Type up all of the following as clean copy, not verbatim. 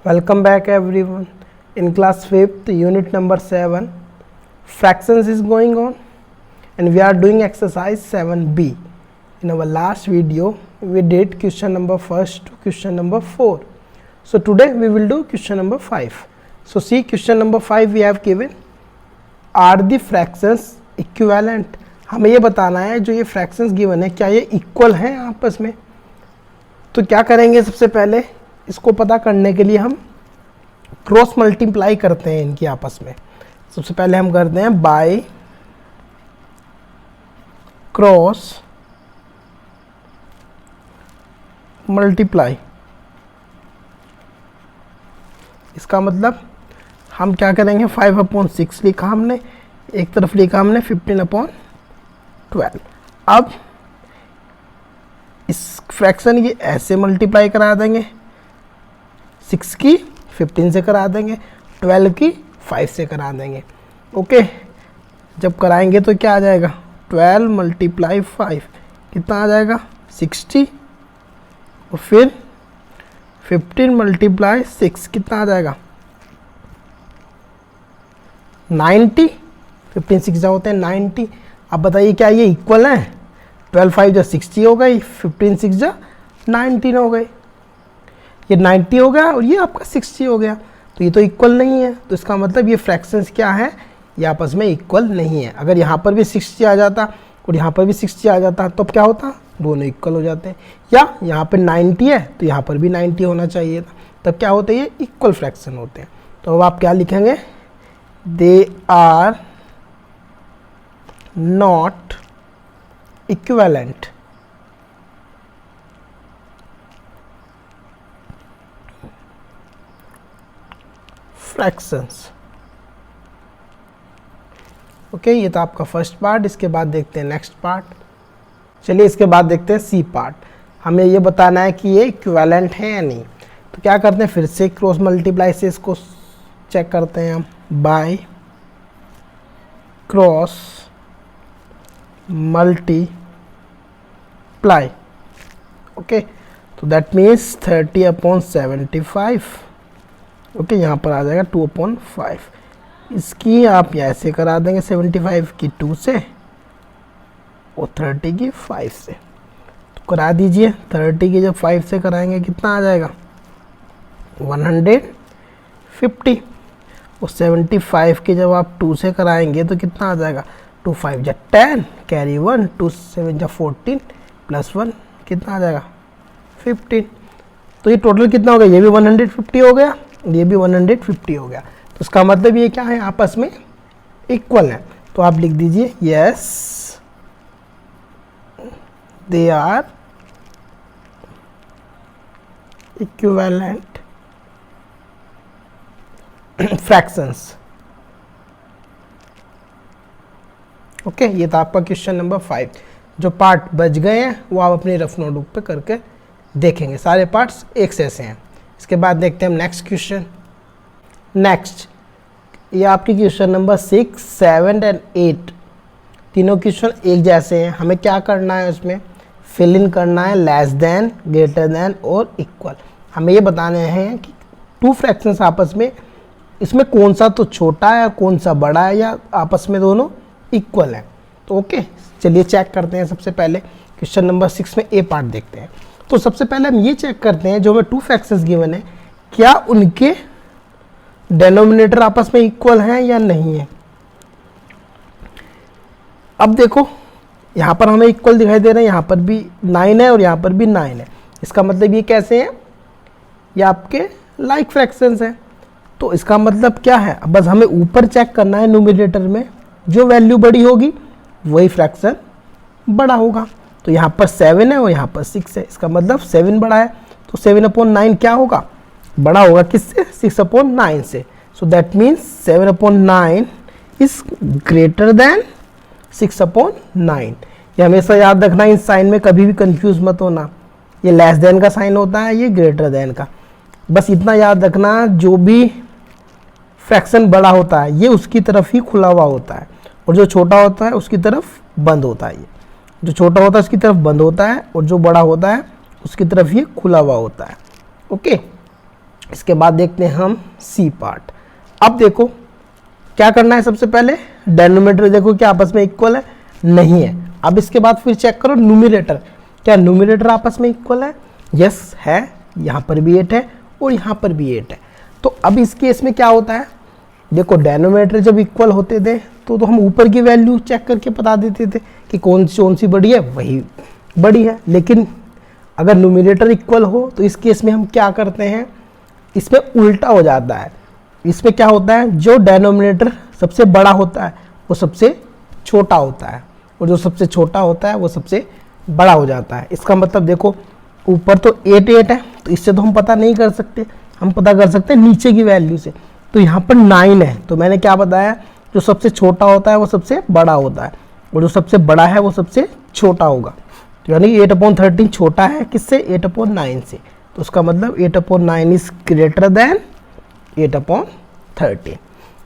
Welcome back everyone. In class 5th, unit number 7, fractions is going on and we are doing exercise 7b. In our last video, we did question number 1 to question number 4. So today we will do question number 5. So see, question number 5 we have given, are the fractions equivalent? हमें ये बताना है जो ये fractions given है क्या ये equal हैं आपस में। तो क्या करेंगे, सबसे पहले इसको पता करने के लिए हम क्रॉस मल्टीप्लाई करते हैं इनकी आपस में। सबसे पहले हम करते हैं बाय क्रॉस मल्टीप्लाई। इसका मतलब हम क्या करेंगे, 5/6 लिखा हमने, एक तरफ लिखा हमने 15/12। अब इस फ्रैक्शन ये ऐसे मल्टीप्लाई करा देंगे, 6 की 15 से करा देंगे, 12 की 5 से करा देंगे। ओके, जब कराएंगे तो क्या आ जाएगा, 12 × 5 कितना आ जाएगा 60, और फिर 15 × 6 कितना आ जाएगा 90। 15 6 जा होते हैं 90। अब बताइए क्या ये इक्वल है? 12 5 जा 60 हो गई, 15 6 जा 19 हो गई, ये 90 हो गया और ये आपका 60 हो गया। तो ये तो इक्वल नहीं है, तो इसका मतलब ये फ्रैक्शंस क्या है, ये आपस में इक्वल नहीं है। अगर यहाँ पर भी 60 आ जाता और यहाँ पर भी 60 आ जाता तो अब क्या होता, दोनों इक्वल हो जाते हैं। या यहाँ पर 90 है तो यहाँ पर भी 90 होना चाहिए था, तब क्या होते हैं, ये इक्वल फ्रैक्शन होते हैं। तो अब आप क्या लिखेंगे, they are not equivalent. Fractions. Okay, ये तो आपका फर्स्ट पार्ट। इसके बाद देखते हैं नेक्स्ट पार्ट। चलिए इसके बाद देखते हैं सी पार्ट। हमें ये बताना है कि ये इक्विवेलेंट है या नहीं। तो क्या करते हैं, फिर से क्रॉस मल्टीप्लाई से इसको चेक करते हैं हम, बाय क्रॉस मल्टीप्लाई। ओके, तो दैट मीन्स 30/75। ओके, यहाँ पर आ जाएगा 2/5। इसकी आप ऐसे करा देंगे 75 की 2 से और 30 की 5 से, तो करा दीजिए। 30 की जब 5 से कराएंगे कितना आ जाएगा 150, और 75 की जब आप 2 से कराएंगे तो कितना आ जाएगा 2 5 जा 10, कैरी 1, 2 7 जा 14 +1 कितना आ जाएगा 15। तो ये टोटल कितना हो गया, ये भी 150 हो गया, ये भी 150 हो गया। तो इसका मतलब ये क्या है, आपस में इक्वल है। तो आप लिख दीजिए yes they are equivalent fractions. Okay, ये था आपका क्वेश्चन नंबर 5। जो पार्ट बच गए हैं वो आप अपनी रफ नोटबुक पे करके देखेंगे, सारे पार्ट्स एक से ऐसे हैं। इसके बाद देखते हैं हम नेक्स्ट क्वेश्चन। नेक्स्ट, ये आपकी क्वेश्चन नंबर 6 7 और 8 तीनों क्वेश्चन एक जैसे हैं। हमें क्या करना है, उसमें फिल इन करना है लेस देन, ग्रेटर देन और इक्वल। हमें ये बताने हैं कि टू फ्रैक्शंस आपस में, इसमें कौन सा तो छोटा है कौन सा बड़ा है, या आपस में दोनों इक्वल है। तो ओके, चलिए चेक करते हैं। सबसे पहले क्वेश्चन नंबर 6 में ए पार्ट देखते हैं। तो सबसे पहले हम ये चेक करते हैं, जो हमें टू फ्रैक्शंस गिवन है क्या उनके डेनोमिनेटर आपस में इक्वल हैं या नहीं है। अब देखो यहाँ पर हमें इक्वल दिखाई दे रहे हैं, यहाँ पर भी 9 है और यहाँ पर भी 9 है। इसका मतलब ये कैसे हैं, ये आपके लाइक फ्रैक्शंस हैं। तो इसका मतलब क्या है, अब बस हमें ऊपर चेक करना है, न्यूमरेटर में जो वैल्यू बड़ी होगी वही फ्रैक्शन बड़ा होगा। तो यहाँ पर 7 है और यहाँ पर 6 है, इसका मतलब 7 बड़ा है, तो 7/9 क्या होगा, बड़ा होगा किससे, 6/9 से। So that means 7/9 is greater than 6/9। ये हमेशा याद रखना, इस साइन में कभी भी कंफ्यूज मत होना, ये लेस देन का साइन होता है, ये ग्रेटर देन का। बस इतना याद रखना, जो भी फ्रैक्शन बड़ा होता है ये उसकी तरफ ही खुला हुआ होता है, और जो छोटा होता है उसकी तरफ बंद होता है। ये जो छोटा होता है उसकी तरफ बंद होता है, और जो बड़ा होता है उसकी तरफ ये खुला हुआ होता है। ओके, इसके बाद देखते हैं हम सी पार्ट। अब देखो क्या करना है, सबसे पहले डेनोमिनेटर देखो क्या आपस में इक्वल है, नहीं है। अब इसके बाद फिर चेक करो न्यूमरेटर, क्या न्यूमरेटर आपस में इक्वल है, यस है, यहाँ पर भी 8 है और यहाँ पर भी 8 है। तो अब इस केस में क्या होता है, देखो डेनोमिनेटर जब इक्वल होते थे तो हम ऊपर की वैल्यू चेक करके बता देते थे कि कौन सी बड़ी है, वही बड़ी है। लेकिन अगर न्यूमरेटर इक्वल हो तो इस केस में हम क्या करते हैं, इसमें उल्टा हो जाता है। इसमें क्या होता है, जो डेनोमिनेटर सबसे बड़ा होता है वो सबसे छोटा होता है, और जो सबसे छोटा होता है वो सबसे बड़ा हो जाता है। इसका मतलब देखो ऊपर तो 8 है, तो इससे तो हम पता नहीं कर सकते, हम पता कर सकते हैं नीचे की वैल्यू से। तो यहाँ पर 9 है, तो मैंने क्या बताया, जो सबसे छोटा होता है वो सबसे बड़ा होता है, और जो सबसे बड़ा है वो सबसे छोटा होगा। तो यानी 8/13 छोटा है किससे, 8/9 से। तो उसका मतलब 8/9 इज ग्रेटर देन 8/13।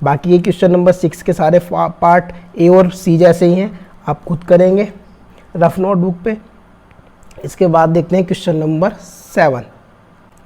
बाकी ये क्वेश्चन नंबर 6 के सारे पार्ट ए और सी जैसे ही हैं, आप खुद करेंगे रफ नोटबुक पे। इसके बाद देखते हैं क्वेश्चन नंबर 7।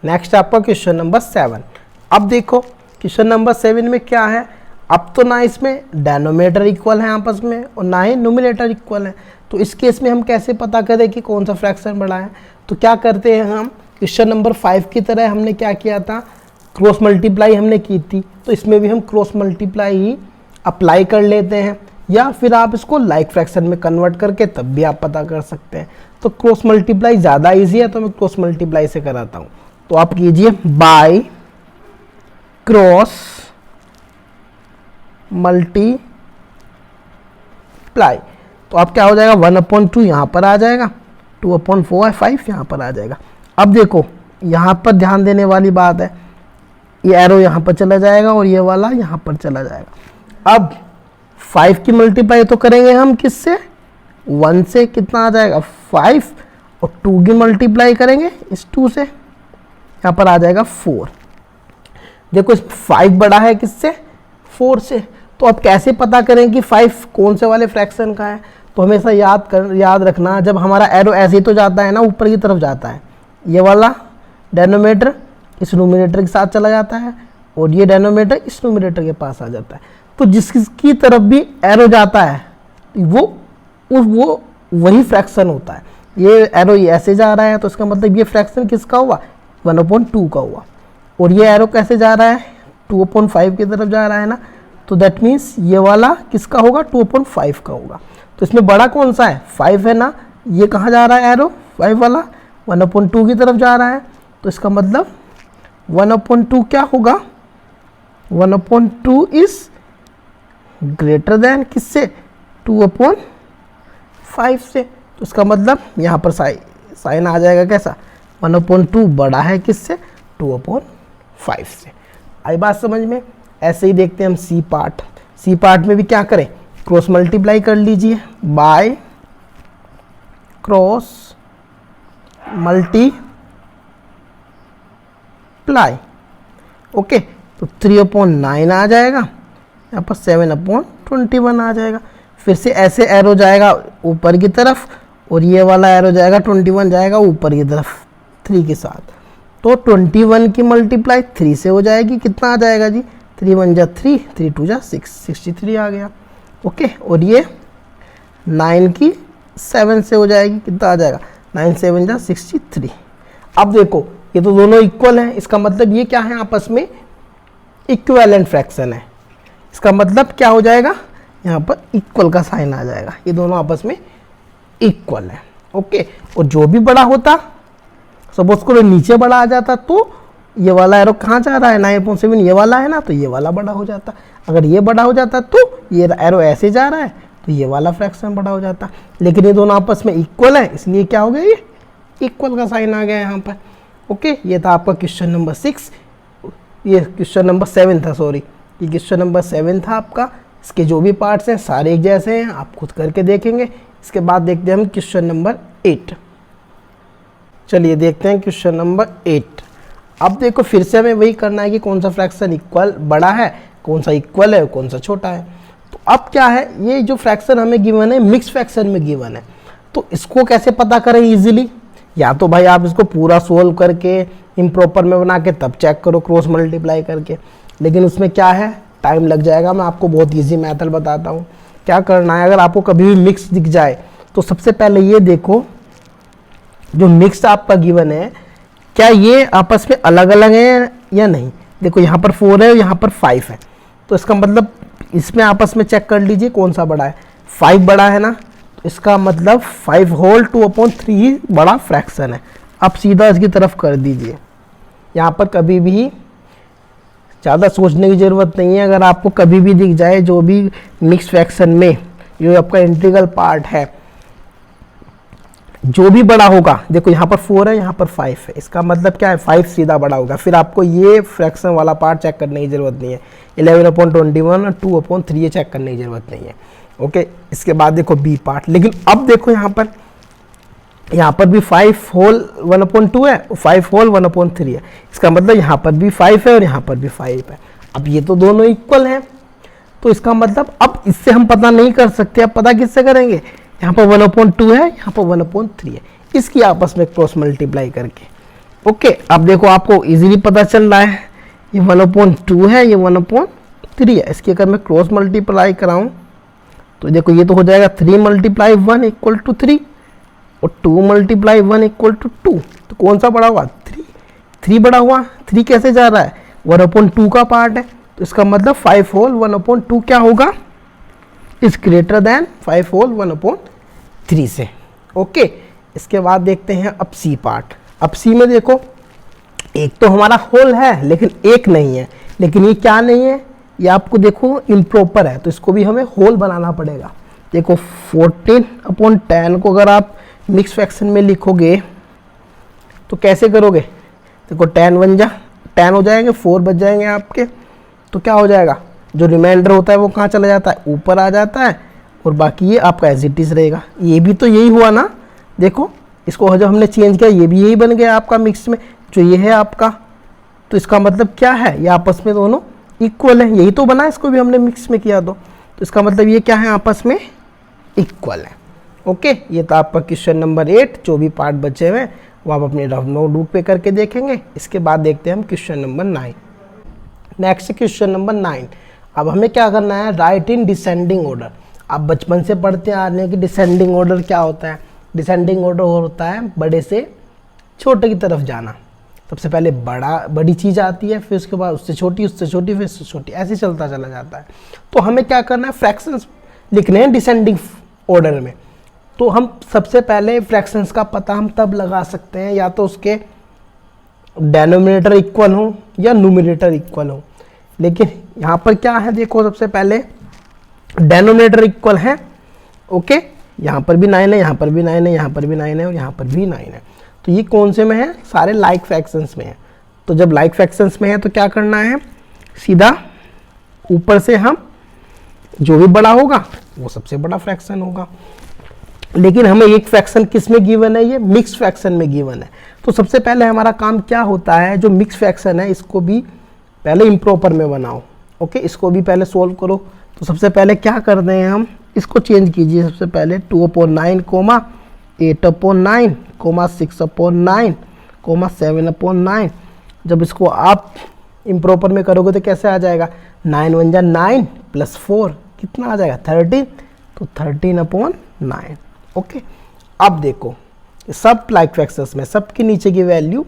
नेक्स्ट आपका क्वेश्चन नंबर 7। अब देखो क्वेश्चन नंबर 7 में क्या है, अब तो ना इसमें डेनोमिनेटर इक्वल है आपस में और ना ही न्यूमरेटर इक्वल है। तो इस केस में हम कैसे पता करें कि कौन सा फ्रैक्शन बड़ा है, तो क्या करते हैं हम, क्वेश्चन नंबर 5 की तरह हमने क्या किया था, क्रॉस मल्टीप्लाई हमने की थी, तो इसमें भी हम क्रॉस मल्टीप्लाई ही अप्लाई कर लेते हैं, या फिर आप इसको लाइक फ्रैक्शन में कन्वर्ट करके तब भी आप पता कर सकते हैं। तो क्रॉस मल्टीप्लाई ज़्यादा ईजी है, तो मैं क्रॉस मल्टीप्लाई से कराता हूँ। तो आप कीजिए बाय क्रॉस मल्टीप्लाई, तो आप क्या हो जाएगा, 1/2 यहाँ पर आ जाएगा, 2/4 5 यहाँ पर आ जाएगा। अब देखो यहाँ पर ध्यान देने वाली बात है, ये एरो यहाँ पर चला जाएगा और ये वाला यहाँ पर चला जाएगा। अब 5 की मल्टीप्लाई तो करेंगे हम किससे, 1 से, कितना आ जाएगा 5, और 2 की मल्टीप्लाई करेंगे इस 2 से, यहाँ पर आ जाएगा 4। देखो इस 5 बड़ा है किससे, 4 से। तो अब कैसे पता करें कि 5 कौन से वाले फ्रैक्शन का है, तो हमेशा याद रखना, जब हमारा एरो ऐसे ही तो जाता है ना, ऊपर की तरफ जाता है, ये वाला डेनोमिनेटर इस न्यूमरेटर के साथ चला जाता है और ये डेनोमिनेटर इस न्यूमरेटर के पास आ जाता है। तो जिसकी तरफ भी एरो जाता है वो वही फ्रैक्शन होता है। ये एरो ऐसे जा रहा है तो इसका मतलब ये फ्रैक्शन किसका हुआ, 1/2 का हुआ। और ये एरो कैसे जा रहा है, 2/5 की तरफ जा रहा है ना, तो दैट मीन्स ये वाला किसका होगा, 2/5 का होगा। तो इसमें बड़ा कौन सा है, 5 है ना। ये कहाँ जा रहा है एरो, 5 वाला 1/2 की तरफ जा रहा है, तो इसका मतलब 1/2 क्या होगा, 1/2 इज ग्रेटर देन किससे, 2/5 से। तो इसका मतलब यहाँ पर साइन आ जाएगा कैसा, 1/2 बड़ा है किससे, 2/5 से। आई बात समझ में। ऐसे ही देखते हैं हम सी पार्ट। सी पार्ट में भी क्या करें, क्रॉस मल्टीप्लाई कर लीजिए, बाय क्रॉस मल्टीप्लाई, ओके। तो 3/9 आ जाएगा, यहाँ पर 7/21 आ जाएगा। फिर से ऐसे एरो जाएगा ऊपर की तरफ और ये वाला एरो जाएगा 21 जाएगा ऊपर की तरफ 3 के साथ। तो 21 की मल्टीप्लाई 3 से हो जाएगी, कितना आ जाएगा जी, 3 1 जा 3, 3 2 जा 6, 63 आ गया, ओके। और ये 9 की 7 से हो जाएगी, कितना आ जाएगा, 9 7 जा 63। अब देखो ये तो दोनों इक्वल हैं, इसका मतलब ये क्या है, आपस में इक्विवेलेंट फ्रैक्शन है। इसका मतलब क्या हो जाएगा, यहाँ पर इक्वल का साइन आ जाएगा, ये दोनों आपस में इक्वल है, ओके। और जो भी बड़ा होता, सपोज करो नीचे बड़ा आ जाता, तो ये वाला एरो कहाँ जा रहा है, 9/7 ये वाला है ना, तो ये वाला बड़ा हो जाता। अगर ये बड़ा हो जाता तो ये एरो ऐसे जा रहा है तो ये वाला फ्रैक्शन बड़ा हो जाता। लेकिन ये दोनों आपस में इक्वल है, इसलिए क्या हो गया, ये इक्वल का साइन आ गया यहाँ पर, ओके। ये था आपका क्वेश्चन नंबर 6, ये क्वेश्चन नंबर 7 था, सॉरी, ये क्वेश्चन नंबर 7 था आपका। इसके जो भी पार्ट्स हैं सारे एक जैसे हैं, आप खुद करके देखेंगे। इसके बाद देखते हैं हम क्वेश्चन नंबर 8। चलिए देखते हैं क्वेश्चन नंबर 8। अब देखो फिर से हमें वही करना है कि कौन सा फ्रैक्शन इक्वल बड़ा है, कौन सा इक्वल है, कौन सा छोटा है। तो अब क्या है, ये जो फ्रैक्शन हमें गिवन है मिक्स फ्रैक्शन में गिवन है, तो इसको कैसे पता करें इजीली, या तो भाई आप इसको पूरा सोल्व करके इम्प्रॉपर में बना के तब चेक करो क्रॉस मल्टीप्लाई करके। लेकिन उसमें क्या है, टाइम लग जाएगा। मैं आपको बहुत ईजी मेथड बताता हूँ। क्या करना है, अगर आपको कभी भी मिक्स दिख जाए तो सबसे पहले ये देखो जो मिक्स आपका गिवन है क्या ये आपस में अलग अलग है या नहीं। देखो यहाँ पर 4 है और यहाँ पर 5 है, तो इसका मतलब इसमें आपस में चेक कर लीजिए कौन सा बड़ा है। 5 बड़ा है ना, तो इसका मतलब 5 होल 2/3 बड़ा फ्रैक्शन है। अब सीधा इसकी तरफ कर दीजिए। यहाँ पर कभी भी ज़्यादा सोचने की ज़रूरत नहीं है। अगर आपको कभी भी दिख जाए जो भी मिक्स फ्रैक्शन में जो आपका इंटीग्रल पार्ट है जो भी बड़ा होगा, देखो यहाँ पर 4 है यहाँ पर 5 है, इसका मतलब क्या है 5 सीधा बड़ा होगा। फिर आपको ये फ्रैक्शन वाला पार्ट चेक करने की ज़रूरत नहीं है। 11/21 और 2/3 ये चेक करने की ज़रूरत नहीं है। ओके, इसके बाद देखो बी पार्ट। लेकिन अब देखो यहाँ पर भी 5 होल 1/2 है और 5 होल 1/3 है। इसका मतलब यहाँ पर भी 5 है और यहाँ पर भी 5 है। अब ये तो दोनों इक्वल हैं, तो इसका मतलब अब इससे हम पता नहीं कर सकते। अब पता किससे करेंगे, यहाँ पर 1/2 है यहाँ पर 1/3 है, इसकी आपस में क्रॉस मल्टीप्लाई करके। ओके, अब देखो आपको इजीली पता चल रहा है ये 1/2 है ये 1/3 है। इसकी अगर मैं क्रॉस मल्टीप्लाई कराऊँ तो देखो ये तो हो जाएगा 3 × 1 = 3 और 2 × 1 = 2। तो कौन सा बड़ा हुआ, 3 बड़ा हुआ। 3 कैसे जा रहा है, 1/2 का पार्ट है, तो इसका मतलब 5 होल 1/2 क्या होगा, इज ग्रेटर देन 5 होल 1/3 से। ओके, इसके बाद देखते हैं अब सी पार्ट। अब सी में देखो एक तो हमारा होल है लेकिन एक नहीं है। लेकिन ये क्या नहीं है, ये आपको देखो इम्प्रॉपर है, तो इसको भी हमें होल बनाना पड़ेगा। देखो 14/10 को अगर आप मिक्स फ्रैक्शन में लिखोगे तो कैसे करोगे, देखो 10 1 जा 10 हो जाएंगे, 4 बच जाएंगे आपके, तो क्या हो जाएगा, जो रिमाइंडर होता है वो कहाँ चला जाता है, ऊपर आ जाता है, और बाकी ये आपका एज इट इज रहेगा। ये भी तो यही हुआ ना, देखो इसको जब हमने चेंज किया ये भी यही बन गया आपका मिक्स में, जो ये है आपका। तो इसका मतलब क्या है, ये आपस में दोनों इक्वल है, यही तो बना, इसको भी हमने मिक्स में किया तो इसका मतलब ये क्या है, आपस में इक्वल है। ओके, ये तो आपका क्वेश्चन नंबर 8। जो भी पार्ट बचे हुए वो आप अपने रफ नोटबुक पे करके देखेंगे। इसके बाद देखते हैं हम question number 9। Next question number 9। अब हमें क्या करना है, राइट इन डिसेंडिंग ऑर्डर। आप बचपन से पढ़ते आ रहे हैं कि डिसेंडिंग ऑर्डर क्या होता है। डिसेंडिंग ऑर्डर होता है बड़े से छोटे की तरफ जाना। सबसे पहले बड़ी चीज़ आती है, फिर उसके बाद उससे छोटी फिर उससे छोटी, ऐसे चलता चला जाता है। तो हमें क्या करना है, फ्रैक्शंस लिखने हैं डिसेंडिंग ऑर्डर में। तो हम सबसे पहले फ्रैक्शंस का पता हम तब लगा सकते हैं या तो उसके डेनोमिनेटर इक्वल हो या न्यूमरेटर इक्वल हो। लेकिन यहाँ पर क्या है, देखो सबसे पहले डेनोमिनेटर इक्वल है। ओके, यहाँ पर भी 9 है, यहाँ पर भी 9 है, यहाँ पर भी 9 है और यहाँ पर भी 9 है। तो ये कौन से में है, सारे लाइक फ्रैक्शंस में है। तो जब लाइक फ्रैक्शंस में है तो क्या करना है, सीधा ऊपर से हम जो भी बड़ा होगा वो सबसे बड़ा फ्रैक्शन होगा। लेकिन हमें एक फ्रैक्शन किस में गिवन है, ये मिक्स फ्रैक्शन में गिवन है। तो सबसे पहले हमारा काम क्या होता है, जो मिक्स फ्रैक्शन है इसको भी पहले इम्प्रॉपर में बनाओ। ओके, इसको भी पहले सोल्व करो। तो सबसे पहले क्या कर रहे हैं हम, इसको चेंज कीजिए। सबसे पहले 2/9, 8/9, 6/9, 7/9। जब इसको आप इम्प्रॉपर में करोगे तो कैसे आ जाएगा, 9 1 जा 9 + 4 कितना आ जाएगा, 13। तो 13/9। ओके, अब देखो सब लाइक फ्रैक्शंस में सबके नीचे की वैल्यू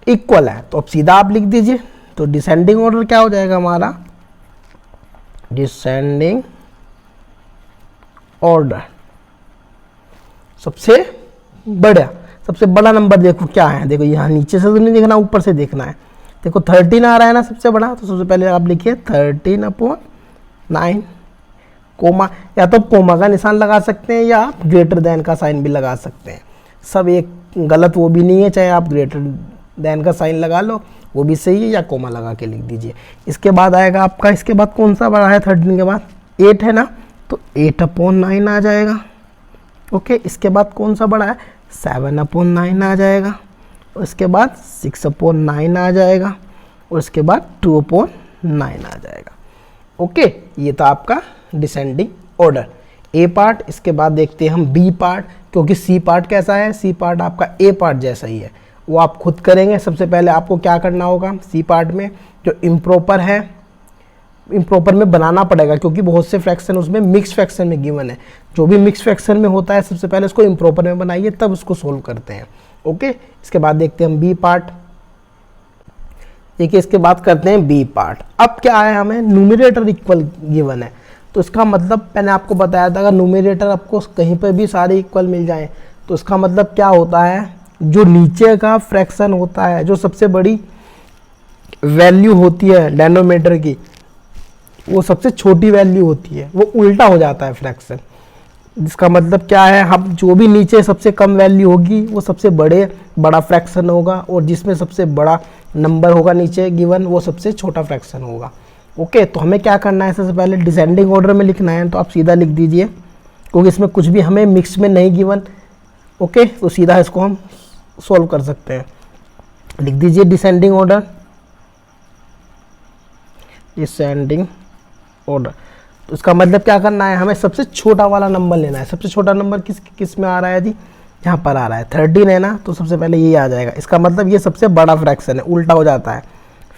इक्वल है, तो अब सीधा आप लिख दीजिए। तो डिसेंडिंग ऑर्डर क्या हो जाएगा हमारा, डिसेंडिंग ऑर्डर सबसे बड़ा नंबर देखो क्या है। देखो यहाँ नीचे से तो नहीं देखना, ऊपर से देखना है। देखो 13 आ रहा है ना सबसे बड़ा, तो सबसे पहले आप लिखिए 13/9, कोमा, या तो कोमा का निशान लगा सकते हैं या आप ग्रेटर देन का साइन भी लगा सकते हैं। सब एक गलत वो भी नहीं है, चाहे आप ग्रेटर देन का साइन लगा लो वो भी सही है, या कोमा लगा के लिख दीजिए। इसके बाद आएगा आपका, इसके बाद कौन सा बड़ा है 13 के बाद, 8 है ना, तो 8/9 आ जाएगा। ओके, इसके बाद कौन सा बड़ा है, 7/9 आ जाएगा, और इसके बाद 6/9 आ जाएगा, और इसके बाद 2/9 आ जाएगा। ओके, ये तो आपका डिसेंडिंग ऑर्डर ए पार्ट। इसके बाद देखते हैं हम बी पार्ट, क्योंकि सी पार्ट कैसा है, सी पार्ट आपका ए पार्ट जैसा ही है। वो आप खुद करेंगे। सबसे पहले आपको क्या करना होगा, सी पार्ट में जो इम्प्रॉपर है, इम्प्रॉपर में बनाना पड़ेगा क्योंकि बहुत से फ्रैक्शन उसमें मिक्स फ्रैक्शन में गिवन है। जो भी मिक्स फ्रैक्शन में होता है सबसे पहले उसको इम्प्रॉपर में बनाइए, तब उसको सोल्व करते हैं। ओके, इसके बाद देखते हैं हम बी पार्ट। देखिए इसके बाद करते हैं बी पार्ट। अब क्या है, हमें न्यूमरेटर इक्वल गिवन है, तो इसका मतलब मैंने आपको बताया था अगर न्यूमरेटर आपको कहीं पर भी सारे इक्वल मिल जाए तो इसका मतलब क्या होता है, जो नीचे का फ्रैक्शन होता है, जो सबसे बड़ी वैल्यू होती है डेनोमिनेटर की, वो सबसे छोटी वैल्यू होती है, वो उल्टा हो जाता है फ्रैक्शन। जिसका मतलब क्या है, हम जो भी नीचे सबसे कम वैल्यू होगी वो सबसे बड़ा फ्रैक्शन होगा, और जिसमें सबसे बड़ा नंबर होगा नीचे गिवन वो सबसे छोटा फ्रैक्शन होगा। ओके, तो हमें क्या करना है, सबसे पहले डिसेंडिंग ऑर्डर में लिखना है, तो आप सीधा लिख दीजिए क्योंकि इसमें कुछ भी हमें मिक्स में नहीं गिवन। ओके, तो सीधा इसको हम सॉल्व कर सकते हैं। लिख दीजिए डिसेंडिंग ऑर्डर, डिसेंडिंग ऑर्डर। तो इसका मतलब क्या करना है, हमें सबसे छोटा वाला नंबर लेना है। सबसे छोटा नंबर किस में आ रहा है जी, यहाँ पर आ रहा है 13 है ना, तो सबसे पहले ये आ जाएगा। इसका मतलब ये सबसे बड़ा फ्रैक्शन है, उल्टा हो जाता है।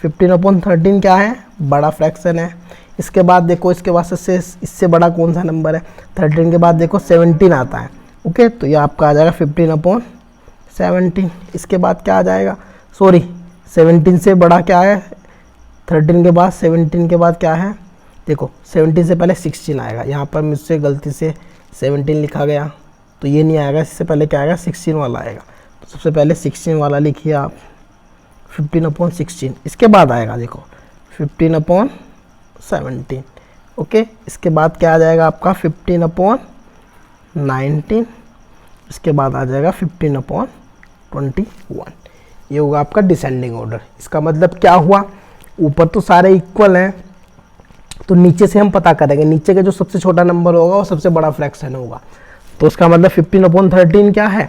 15/13 क्या है, बड़ा फ्रैक्शन है। इसके बाद देखो, इसके बाद से इससे बड़ा कौन सा नंबर है, 13 के बाद देखो 17 आता है। ओके, तो ये आपका आ जाएगा 15/17। इसके बाद क्या आ जाएगा, सॉरी 17 से बड़ा क्या है, 13 के बाद 17 के बाद क्या है, देखो 17 से पहले 16 आएगा। यहाँ पर मुझसे गलती से 17 लिखा गया, तो ये नहीं आएगा, इससे पहले क्या आएगा, 16 वाला आएगा। तो सबसे पहले 16 वाला लिखिए आप, 15/16। इसके बाद आएगा देखो 15/17। ओके, इसके बाद क्या आ जाएगा आपका 15/19। इसके बाद आ जाएगा 15/21। ये होगा आपका डिसेंडिंग ऑर्डर। इसका मतलब क्या हुआ, ऊपर तो सारे इक्वल हैं, तो नीचे से हम पता करेंगे, नीचे का जो सबसे छोटा नंबर होगा वो सबसे बड़ा फ्रैक्शन होगा। तो उसका मतलब 15/13 क्या है,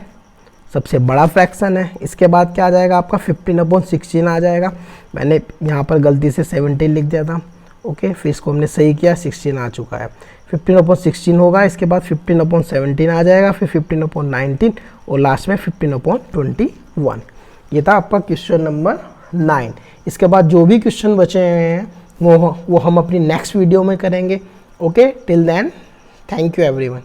सबसे बड़ा फ्रैक्शन है। इसके बाद क्या आ जाएगा आपका 15/16 आ जाएगा। मैंने यहाँ पर गलती से 17 लिख दिया था। ओके, फिर इसको हमने सही किया, 16 आ चुका है। 15/16 होगा, इसके बाद 15/17 आ जाएगा, फिर 15/19 और लास्ट में 15/21। ये था आपका क्वेश्चन नंबर 9। इसके बाद जो भी क्वेश्चन बचे हैं वो हम अपनी नेक्स्ट वीडियो में करेंगे। Okay, till then thank you everyone.